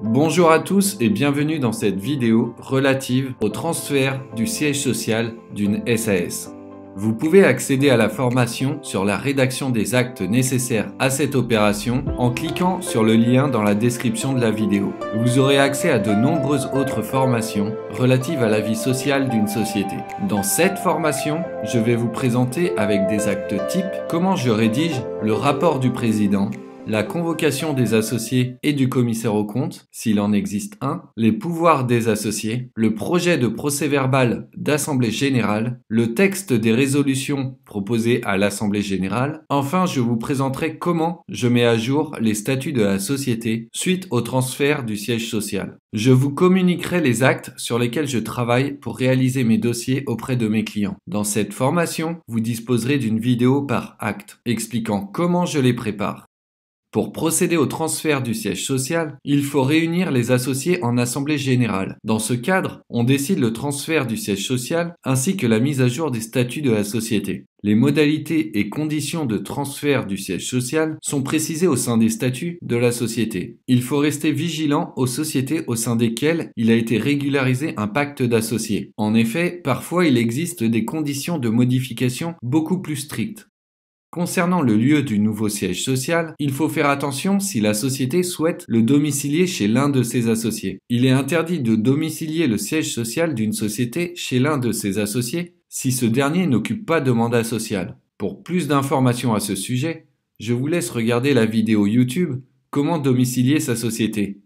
Bonjour à tous et bienvenue dans cette vidéo relative au transfert du siège social d'une SAS. Vous pouvez accéder à la formation sur la rédaction des actes nécessaires à cette opération en cliquant sur le lien dans la description de la vidéo. Vous aurez accès à de nombreuses autres formations relatives à la vie sociale d'une société. Dans cette formation, je vais vous présenter avec des actes types comment je rédige le rapport du président, la convocation des associés et du commissaire aux comptes, s'il en existe un, les pouvoirs des associés, le projet de procès-verbal d'assemblée générale, le texte des résolutions proposées à l'assemblée générale. Enfin, je vous présenterai comment je mets à jour les statuts de la société suite au transfert du siège social. Je vous communiquerai les actes sur lesquels je travaille pour réaliser mes dossiers auprès de mes clients. Dans cette formation, vous disposerez d'une vidéo par acte expliquant comment je les prépare. Pour procéder au transfert du siège social, il faut réunir les associés en assemblée générale. Dans ce cadre, on décide le transfert du siège social ainsi que la mise à jour des statuts de la société. Les modalités et conditions de transfert du siège social sont précisées au sein des statuts de la société. Il faut rester vigilant aux sociétés au sein desquelles il a été régularisé un pacte d'associés. En effet, parfois il existe des conditions de modification beaucoup plus strictes. Concernant le lieu du nouveau siège social, il faut faire attention si la société souhaite le domicilier chez l'un de ses associés. Il est interdit de domicilier le siège social d'une société chez l'un de ses associés si ce dernier n'occupe pas de mandat social. Pour plus d'informations à ce sujet, je vous laisse regarder la vidéo YouTube « Comment domicilier sa société ».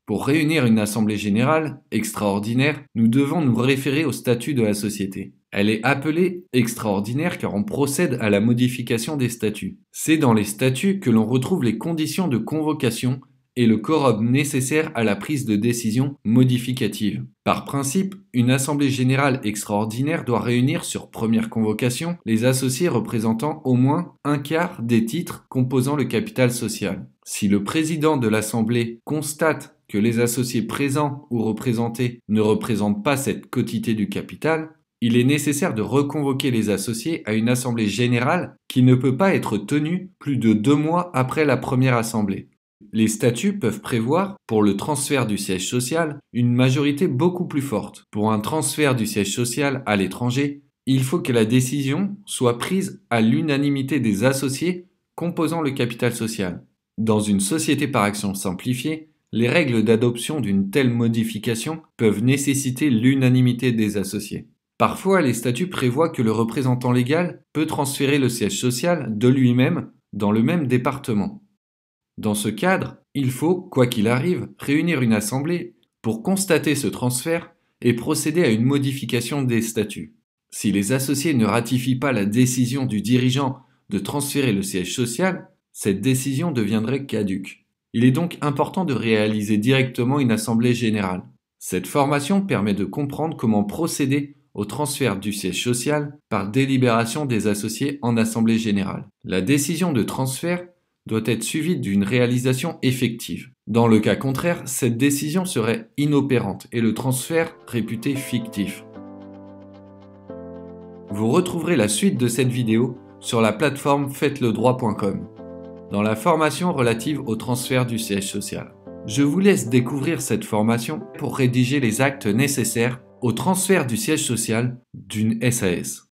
Pour réunir une assemblée générale extraordinaire, nous devons nous référer au statut de la société. Elle est appelée extraordinaire car on procède à la modification des statuts. C'est dans les statuts que l'on retrouve les conditions de convocation et le quorum nécessaire à la prise de décision modificative. Par principe, une assemblée générale extraordinaire doit réunir sur première convocation les associés représentant au moins un quart des titres composant le capital social. Si le président de l'assemblée constate que les associés présents ou représentés ne représentent pas cette quotité du capital, il est nécessaire de reconvoquer les associés à une assemblée générale qui ne peut pas être tenue plus de 2 mois après la première assemblée. Les statuts peuvent prévoir, pour le transfert du siège social, une majorité beaucoup plus forte. Pour un transfert du siège social à l'étranger, il faut que la décision soit prise à l'unanimité des associés composant le capital social. Dans une société par action simplifiée, les règles d'adoption d'une telle modification peuvent nécessiter l'unanimité des associés. Parfois, les statuts prévoient que le représentant légal peut transférer le siège social de lui-même dans le même département. Dans ce cadre, il faut, quoi qu'il arrive, réunir une assemblée pour constater ce transfert et procéder à une modification des statuts. Si les associés ne ratifient pas la décision du dirigeant de transférer le siège social, cette décision deviendrait caduque. Il est donc important de réaliser directement une assemblée générale. Cette formation permet de comprendre comment procéder au transfert du siège social par délibération des associés en assemblée générale. La décision de transfert doit être suivie d'une réalisation effective. Dans le cas contraire, cette décision serait inopérante et le transfert réputé fictif. Vous retrouverez la suite de cette vidéo sur la plateforme faites-le-droit.com dans la formation relative au transfert du siège social. Je vous laisse découvrir cette formation pour rédiger les actes nécessaires au transfert du siège social d'une SAS.